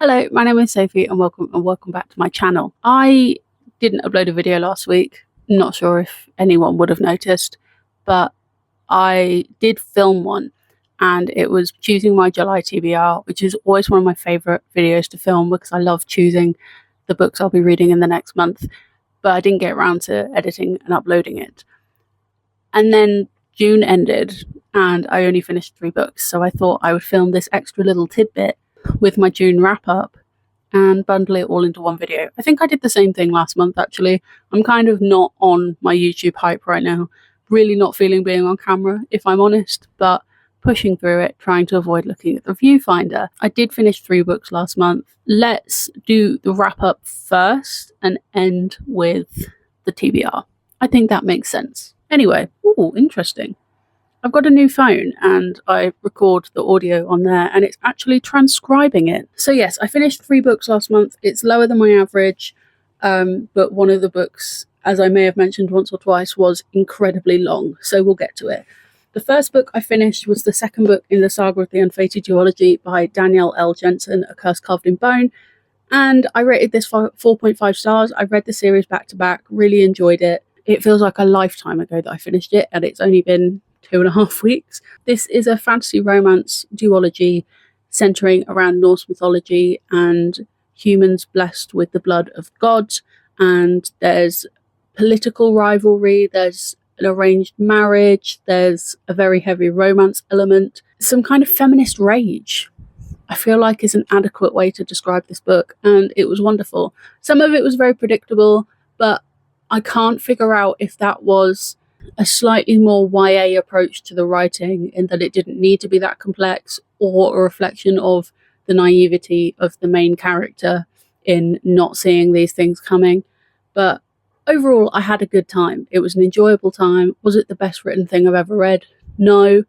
Hello, my name is Sophie and welcome back to my channel. I didn't upload a video last week. Not sure if anyone would have noticed, but I did film one and it was choosing my July TBR, which is always one of my favourite videos to film because I love choosing the books I'll be reading in the next month, but I didn't get around to editing and uploading it. And then June ended and I only finished 3 books, so I thought I would film this extra little tidbit with my June wrap up and bundle it all into one video. I think I did the same thing last month actually. I'm kind of not on my YouTube hype right now, really not feeling being on camera if I'm honest, but pushing through it, trying to avoid looking at the viewfinder. I did finish 3 books last month. Let's do the wrap up first and end with the TBR. I think that makes sense. Anyway, ooh, interesting. I've got a new phone and I record the audio on there and it's actually transcribing it. So yes, I finished 3 books last month. It's lower than my average, but one of the books, as I may have mentioned once or twice, was incredibly long. So we'll get to it. The first book I finished was the second book in the saga of the Unfated Duology by Danielle L. Jensen, A Curse Carved in Bone. And I rated this 4.5 stars. I read the series back to back, really enjoyed it. It feels like a lifetime ago that I finished it and it's only been 2.5 weeks. This is a fantasy romance duology centering around Norse mythology and humans blessed with the blood of gods, and there's political rivalry, there's an arranged marriage, there's a very heavy romance element, some kind of feminist rage, I feel like is an adequate way to describe this book, and it was wonderful. Some of it was very predictable, but I can't figure out if that was a slightly more YA approach to the writing in that it didn't need to be that complex, or a reflection of the naivety of the main character in not seeing these things coming. But overall, I had a good time. It was an enjoyable time. Was it the best written thing I've ever read? No.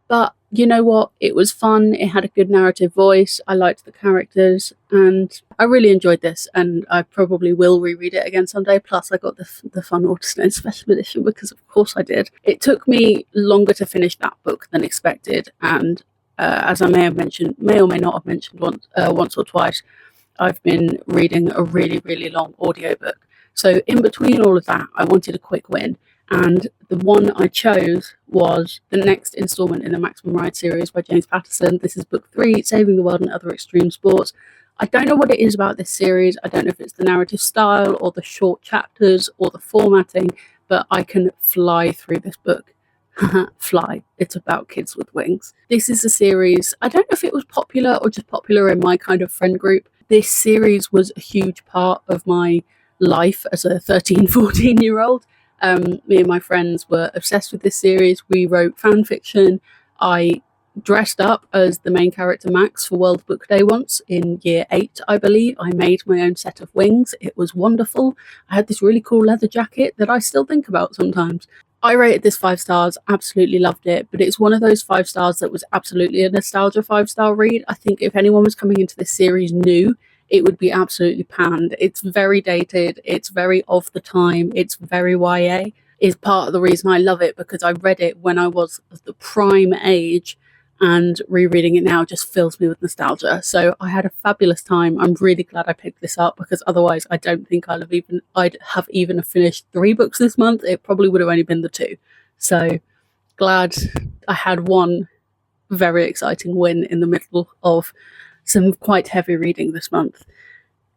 But you know what? It was fun. It had a good narrative voice. I liked the characters and I really enjoyed this, and I probably will reread it again someday. Plus I got the fun Waterstone special edition because of course I did. It took me longer to finish that book than expected, and as I may or may not have mentioned once or twice, I've been reading a really long audiobook. So in between all of that, I wanted a quick win. And the one I chose was the next installment in the Maximum Ride series by James Patterson. This is book 3, Saving the World and Other Extreme Sports. I don't know what it is about this series. I don't know if it's the narrative style or the short chapters or the formatting, but I can fly through this book. Fly. It's about kids with wings. This is a series, I don't know if it was popular or just popular in my kind of friend group. This series was a huge part of my life as a 13, 14-year-old. Me and my friends were obsessed with this series. We wrote fan fiction. I dressed up as the main character Max for World Book Day once in year 8, I believe. I made my own set of wings. It was wonderful. I had this really cool leather jacket that I still think about sometimes. I rated this 5 stars, absolutely loved it, but it's one of those 5 stars that was absolutely a nostalgia 5-star read. I think if anyone was coming into this series new, it would be absolutely panned. It's very dated, it's very of the time, it's very YA. Is part of the reason I love it, because I read it when I was of the prime age, and rereading it now just fills me with nostalgia. So I had a fabulous time. I'm really glad I picked this up, because otherwise I don't think I'd have even finished 3 books this month. It probably would have only been the 2. So glad I had one very exciting win in the middle of some quite heavy reading this month.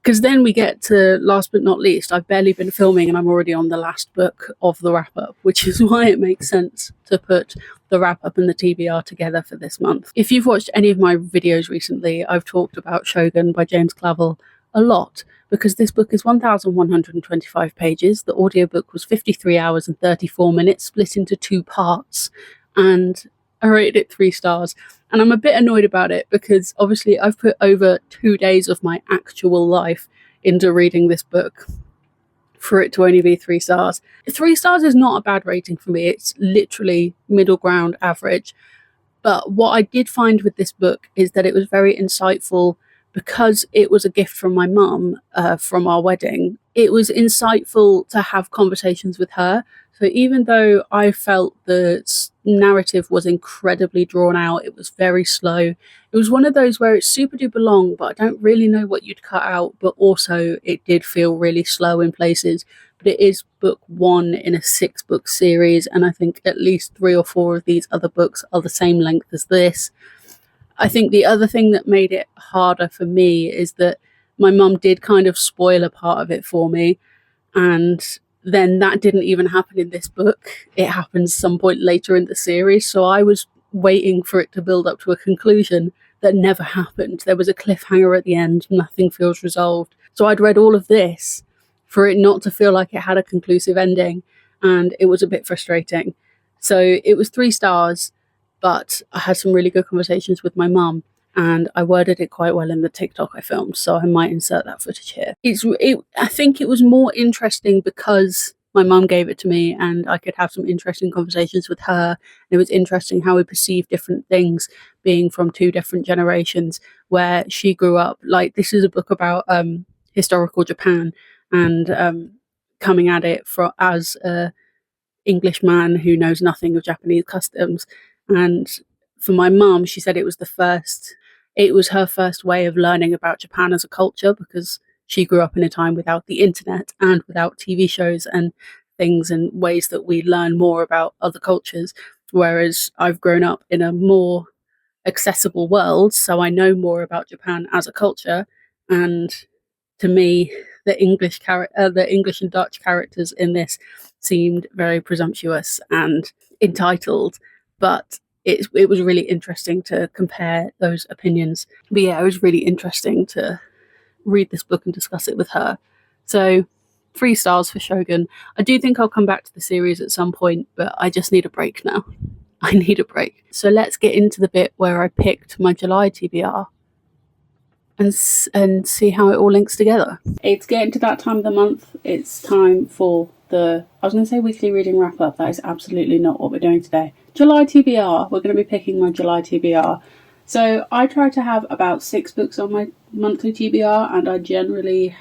Because then we get to last but not least. I've barely been filming and I'm already on the last book of the wrap up, which is why it makes sense to put the wrap up and the TBR together for this month. If you've watched any of my videos recently, I've talked about Shogun by James Clavell a lot, because this book is 1,125 pages. The audiobook was 53 hours and 34 minutes, split into 2 parts, and I rated it 3 stars. And I'm a bit annoyed about it because obviously I've put over 2 days of my actual life into reading this book for it to only be 3 stars. 3 stars is not a bad rating for me. It's literally middle ground average. But what I did find with this book is that it was very insightful because it was a gift from my mum from our wedding. It was insightful to have conversations with her. So even though I felt the narrative was incredibly drawn out, it was very slow. It was one of those where it's super duper long, but I don't really know what you'd cut out. But also, it did feel really slow in places. But it is book one in a 6-book series, and I think at least 3 or 4 of these other books are the same length as this. I think the other thing that made it harder for me is that my mum did kind of spoil a part of it for me, and then that didn't even happen in this book. It happens some point later in the series, so I was waiting for it to build up to a conclusion that never happened. There was a cliffhanger at the end, nothing feels resolved. So I'd read all of this for it not to feel like it had a conclusive ending, and it was a bit frustrating. So it was 3 stars, but I had some really good conversations with my mum, and I worded it quite well in the TikTok I filmed, so I might insert that footage here. I think it was more interesting because my mum gave it to me and I could have some interesting conversations with her. It was interesting how we perceive different things, being from 2 different generations where she grew up. Like, this is a book about historical Japan, and coming at it as a English man who knows nothing of Japanese customs. And for my mum, she said it was her first way of learning about Japan as a culture, because she grew up in a time without the internet and without TV shows and things and ways that we learn more about other cultures. Whereas I've grown up in a more accessible world, so I know more about Japan as a culture. And to me, the English and Dutch characters in this seemed very presumptuous and entitled, but it was really interesting to compare those opinions. But yeah, it was really interesting to read this book and discuss it with her. So 3 stars for Shogun. I do think I'll come back to the series at some point, but I just need a break now. I need a break. So let's get into the bit where I picked my July TBR and see how it all links together. It's getting to that time of the month. It's time for I was going to say weekly reading wrap up. That is absolutely not what we're doing today. July TBR. We're going to be picking my July TBR. So I try to have about 6 books on my monthly TBR, and I generally,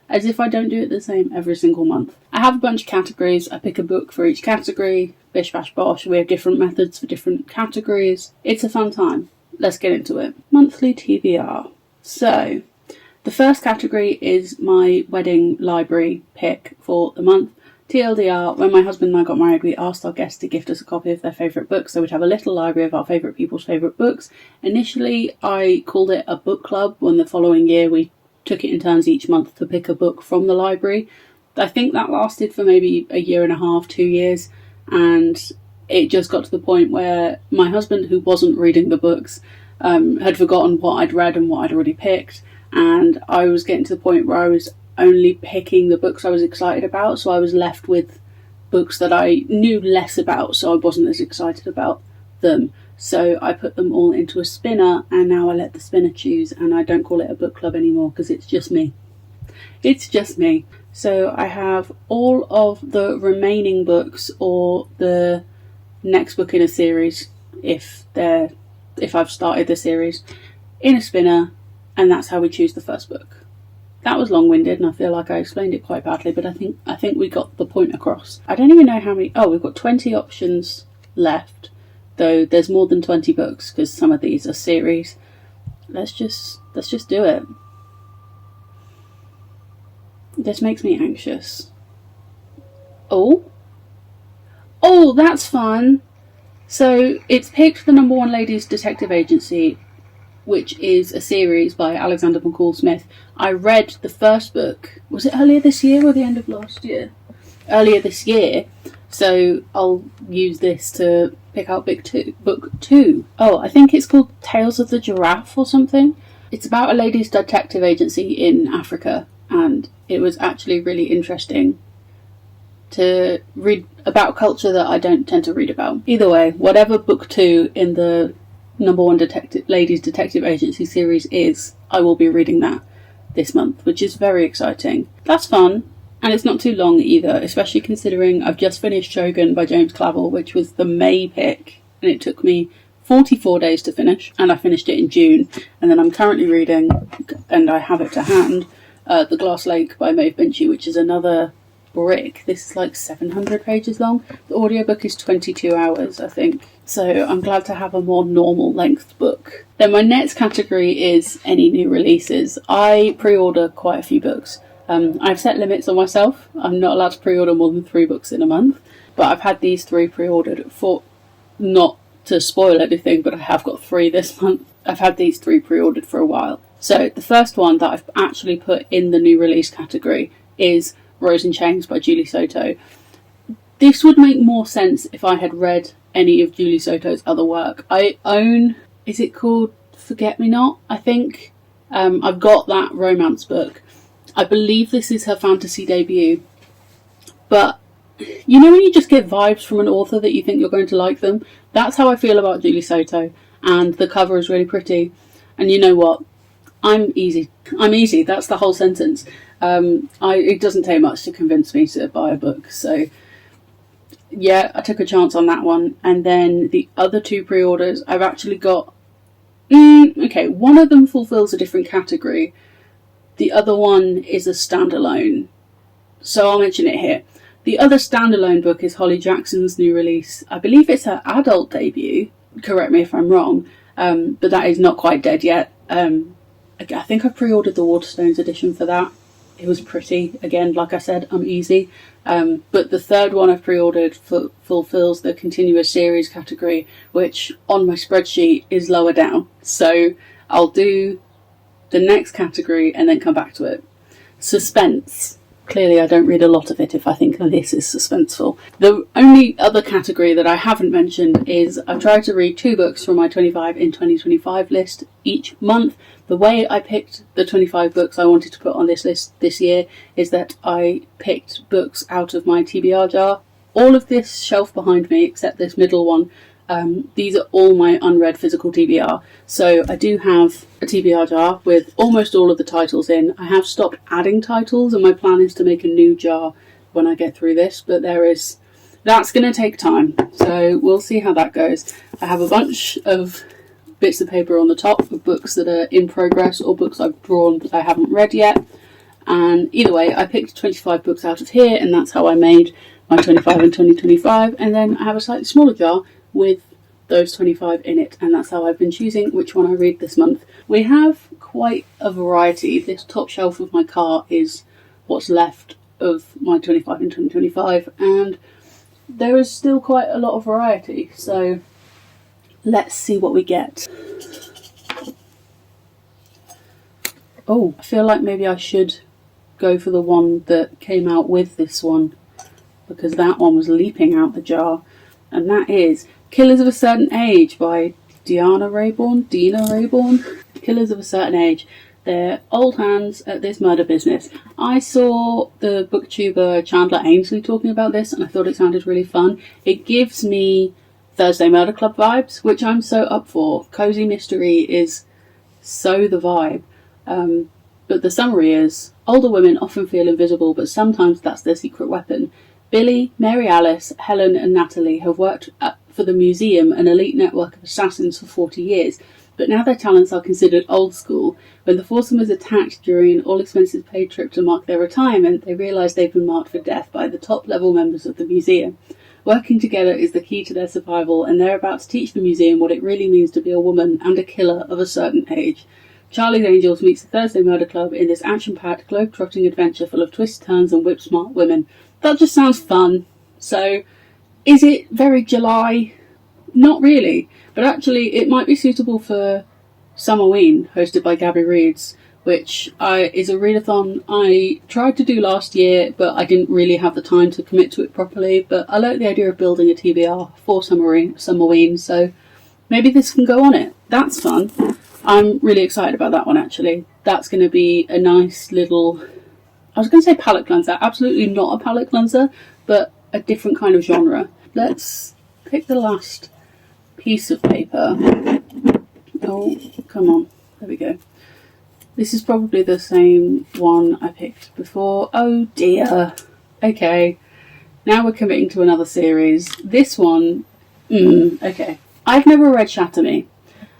as if I don't do it the same every single month. I have a bunch of categories. I pick a book for each category. Bish bash bosh. We have different methods for different categories. It's a fun time. Let's get into it. Monthly TBR. So the first category is my wedding library pick for the month. TLDR, when my husband and I got married, we asked our guests to gift us a copy of their favourite books, so we'd have a little library of our favourite people's favourite books. Initially, I called it a book club. When the following year we took it in turns each month to pick a book from the library. I think that lasted for maybe a year and a half, 2 years, and it just got to the point where my husband, who wasn't reading the books, had forgotten what I'd read and what I'd already picked, and I was getting to the point where I was only picking the books I was excited about, so I was left with books that I knew less about, so I wasn't as excited about them. So I put them all into a spinner, and now I let the spinner choose, and I don't call it a book club anymore because it's just me. It's just me. So I have all of the remaining books, or the next book in a series, if I've started the series, in a spinner, and that's how we choose the first book. That was long-winded, and I feel like I explained it quite badly, but I think we got the point across. I don't even know how many. Oh, we've got 20 options left, though there's more than 20 books because some of these are series. Let's just do it. This makes me anxious. Oh, that's fun. So it's picked the number 1 Ladies Detective Agency, which is a series by Alexander McCall Smith. I read the first book. Was it earlier this year or the end of last year? Earlier this year. So I'll use this to pick out book 2. Oh, I think it's called Tales of the Giraffe or something. It's about a ladies' detective agency in Africa, and it was actually really interesting to read about culture that I don't tend to read about. Either way, whatever book 2 in the number 1 ladies detective agency series is, I will be reading that this month, which is very exciting. That's fun, and it's not too long either, especially considering I've just finished Shogun by James Clavell, which was the May pick, and it took me 44 days to finish, and I finished it in June. And then I'm currently reading, and I have it to hand, The Glass Lake by Maeve Binchy, which is another brick. This is like 700 pages long. The audiobook is 22 hours, I think. So I'm glad to have a more normal length book. Then my next category is any new releases. I pre-order quite a few books. I've set limits on myself. I'm not allowed to pre-order more than 3 books in a month. But I've had these 3 pre-ordered for, not to spoil anything, but I have got 3 this month. I've had these 3 pre-ordered for a while. So the first one that I've actually put in the new release category is Rose in Chains by Julie Soto. This would make more sense if I had read any of Julie Soto's other work. I own, is it called Forget Me Not, I think? I've got that romance book. I believe this is her fantasy debut. But you know when you just get vibes from an author that you think you're going to like them? That's how I feel about Julie Soto. And the cover is really pretty. And you know what? I'm easy. That's the whole sentence. It doesn't take much to convince me to buy a book. So yeah, I took a chance on that one. And then the other 2 pre-orders, I've actually got... okay, one of them fulfills a different category. The other one is a standalone. So I'll mention it here. The other standalone book is Holly Jackson's new release. I believe it's her adult debut. Correct me if I'm wrong. But that is not quite dead yet. I think I pre-ordered the Waterstones edition for that. It was pretty. Again, like I said, I'm easy. But the third one I've pre-ordered fulfills the continuous series category, which on my spreadsheet is lower down. So I'll do the next category and then come back to it. Suspense. Clearly I don't read a lot of it if I think this is suspenseful. The only other category that I haven't mentioned is I've tried to read 2 books from my 25 in 2025 list each month. The way I picked the 25 books I wanted to put on this list this year is that I picked books out of my TBR jar. All of this shelf behind me, except this middle one, these are all my unread physical TBR. So I do have a TBR jar with almost all of the titles in. I have stopped adding titles and my plan is to make a new jar when I get through this, but that's going to take time. So we'll see how that goes. I have a bunch of bits of paper on the top of books that are in progress or books I've drawn but I haven't read yet. And either way, I picked 25 books out of here and that's how I made my 25 in 2025. And then I have a slightly smaller jar with those 25 in it, and that's how I've been choosing which one I read this month. We have quite a variety. This top shelf of my car is what's left of my 25 in 2025, and there is still quite a lot of variety, so let's see what we get. Oh, I feel like maybe I should go for the one that came out with this one, because that one was leaping out the jar, and that is Killers of a Certain Age by Dina Rayborn. Killers of a Certain Age. They're old hands at this murder business. I saw the booktuber Chandler Ainsley talking about this and I thought it sounded really fun. It gives me Thursday Murder Club vibes, which I'm so up for. Cozy mystery is so the vibe. But the summary is, older women often feel invisible, but sometimes that's their secret weapon. Billy, Mary Alice, Helen and Natalie have worked for the museum, an elite network of assassins, for 40 years, but now their talents are considered old school. When the foursome is attacked during an all-expenses paid trip to mark their retirement, they realise they've been marked for death by the top-level members of the museum. Working together is the key to their survival, and they're about to teach the museum what it really means to be a woman and a killer of a certain age. Charlie's Angels meets the Thursday Murder Club in this action-packed, globe-trotting adventure full of twists, turns and whip-smart women. That just sounds fun. So, is it very July? Not really. But actually, it might be suitable for Summerween, hosted by Gabby Reeds, which is a readathon I tried to do last year, but I didn't really have the time to commit to it properly. But I like the idea of building a TBR for Summerween, so maybe this can go on it. That's fun. I'm really excited about that one, actually. That's going to be a nice little... I was going to say palette cleanser. Absolutely not a palette cleanser, but a different kind of genre. Let's pick the last piece of paper. Oh, come on. There we go. This is probably the same one I picked before. Oh dear. Okay. Now we're committing to another series. This one... okay. I've never read Shatter Me.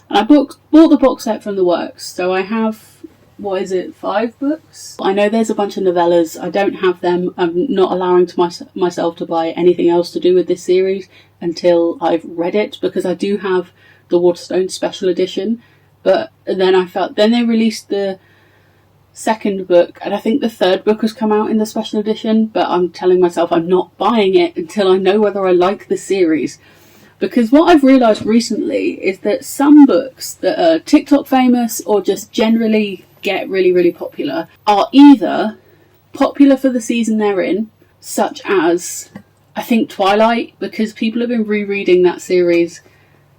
And I bought the box set from the works, so I have what is it, 5 books? I know there's a bunch of novellas. I don't have them. I'm not allowing myself to buy anything else to do with this series until I've read it, because I do have the Waterstone special edition. But then they released the second book, and I think the third book has come out in the special edition, but I'm telling myself I'm not buying it until I know whether I like the series. Because what I've realised recently is that some books that are TikTok famous or just generally get really, really popular are either popular for the season they're in, such as, I think, Twilight, because people have been rereading that series,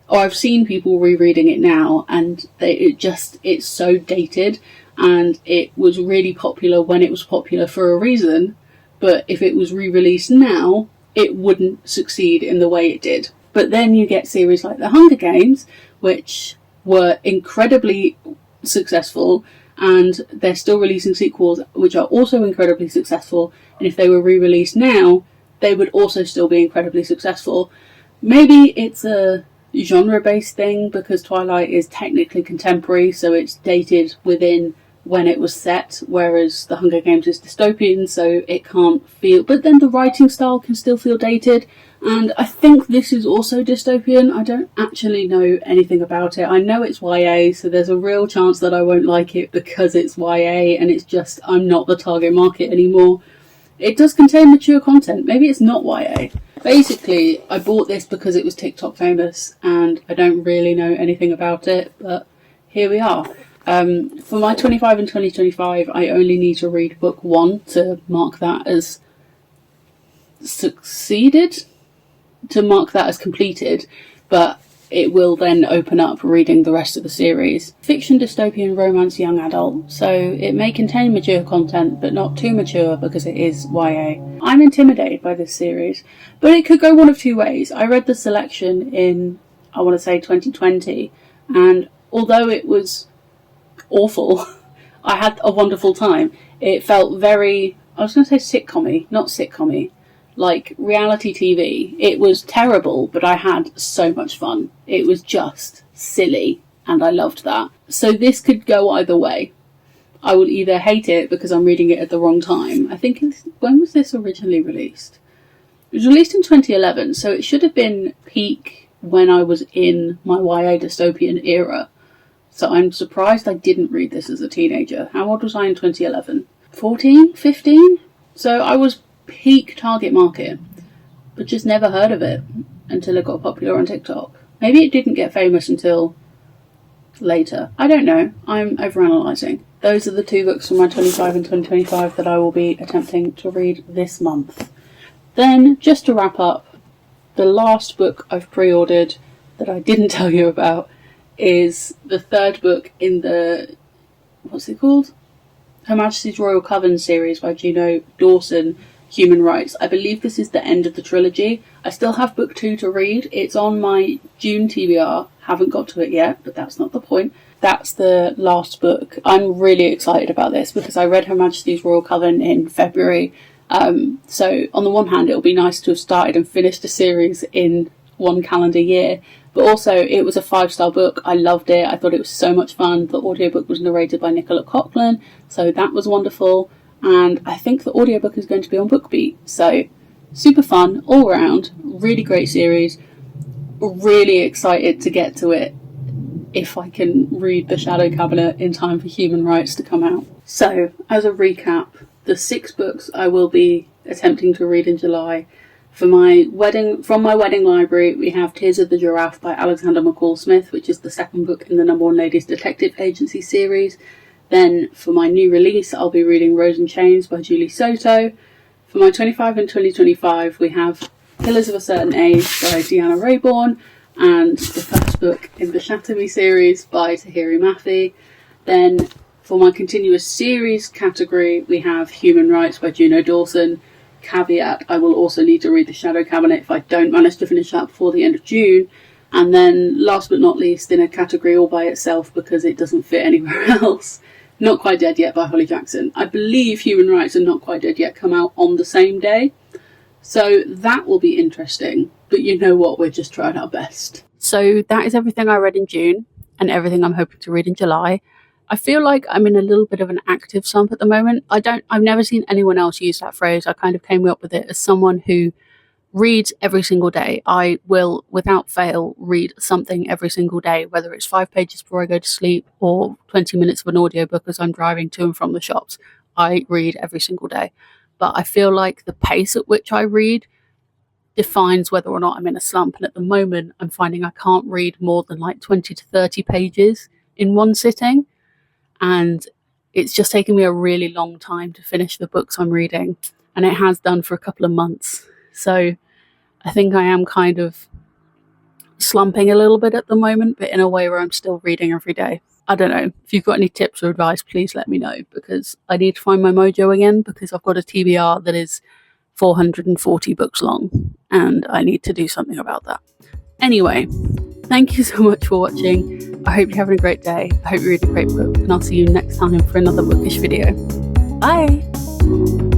or I've seen people rereading it now, and it's so dated, and it was really popular when it was popular for a reason, but if it was re-released now, it wouldn't succeed in the way it did. But then you get series like The Hunger Games, which were incredibly successful, and they're still releasing sequels, which are also incredibly successful, and if they were re-released now, they would also still be incredibly successful. Maybe it's a genre-based thing, because Twilight is technically contemporary, so it's dated within when it was set, whereas The Hunger Games is dystopian, so it can't feel... But then the writing style can still feel dated, and I think this is also dystopian. I don't actually know anything about it. I know it's YA, so there's a real chance that I won't like it because it's YA, and it's just, I'm not the target market anymore. It does contain mature content. Maybe it's not YA. Basically, I bought this because it was TikTok famous, and I don't really know anything about it, but here we are. For my 25 and 2025, I only need to read book 1 to mark that as succeeded, to mark that as completed, but it will then open up reading the rest of the series. Fiction, dystopian, romance, young adult, so it may contain mature content, but not too mature because it is YA. I'm intimidated by this series, but it could go one of two ways. I read the selection in, I want to say 2020, and although it was awful, I had a wonderful time. It felt very, I was going to say sitcom-y, not sitcom-y, like reality TV. It was terrible, but I had so much fun. It was just silly, and I loved that. So this could go either way. I will either hate it because I'm reading it at the wrong time. I think, when was this originally released? It was released in 2011, so it should have been peak when I was in my YA dystopian era. So I'm surprised I didn't read this as a teenager. How old was I in 2011? 14? 15? So I was peak target market, but just never heard of it until it got popular on TikTok. Maybe it didn't get famous until later. I don't know. I'm overanalyzing. Those are the 2 books from my 25 and 2025 that I will be attempting to read this month. Then, just to wrap up, the last book I've pre-ordered that I didn't tell you about is the 3rd book in the, what's it called? Her Majesty's Royal Coven series by Juno Dawson, Human Rights. I believe this is the end of the trilogy. I still have book 2 to read. It's on my June TBR. Haven't got to it yet, but that's not the point. That's the last book. I'm really excited about this because I read Her Majesty's Royal Coven in February. So on the one hand, it'll be nice to have started and finished a series in 1 calendar year, but also it was a 5-star book. I loved it. I thought it was so much fun. The audiobook was narrated by Nicola Coughlan, so that was wonderful. And I think the audiobook is going to be on BookBeat. So super fun all around. Really great series. Really excited to get to it if I can read The Shadow Cabinet in time for Human Rights to come out. So as a recap, the 6 books I will be attempting to read in July. From my wedding library, we have Tears of the Giraffe by Alexander McCall Smith, which is the 2nd book in the No. 1 Ladies Detective Agency series. Then for my new release, I'll be reading Rose and Chains by Julie Soto. For my 25 and 2025, we have Pillars of a Certain Age by Deanna Raybourn, and the 1st book in the Shatter Me series by Tahiri Mafi. Then for my continuous series category, we have Human Rights by Juno Dawson. Caveat, I will also need to read The Shadow Cabinet if I don't manage to finish that before the end of June. And then last but not least, in a category all by itself because it doesn't fit anywhere else, Not Quite Dead Yet by Holly Jackson. I believe Human Rights and Not Quite Dead Yet come out on the same day, so that will be interesting. But you know what, we're just trying our best. So that is everything I read in June and everything I'm hoping to read in July. I feel like I'm in a little bit of an active slump at the moment. I've never seen anyone else use that phrase. I kind of came up with it as someone who reads every single day. I will, without fail, read something every single day, whether it's 5 pages before I go to sleep or 20 minutes of an audiobook as I'm driving to and from the shops. I read every single day. But I feel like the pace at which I read defines whether or not I'm in a slump. And at the moment, I'm finding I can't read more than like 20 to 30 pages in one sitting. And it's just taken me a really long time to finish the books I'm reading. And it has done for a couple of months. So I think I am kind of slumping a little bit at the moment, but in a way where I'm still reading every day. I don't know. If you've got any tips or advice, please let me know, because I need to find my mojo again, because I've got a TBR that is 440 books long and I need to do something about that. Anyway, thank you so much for watching. I hope you're having a great day. I hope you're reading a great book, and I'll see you next time for another bookish video. Bye!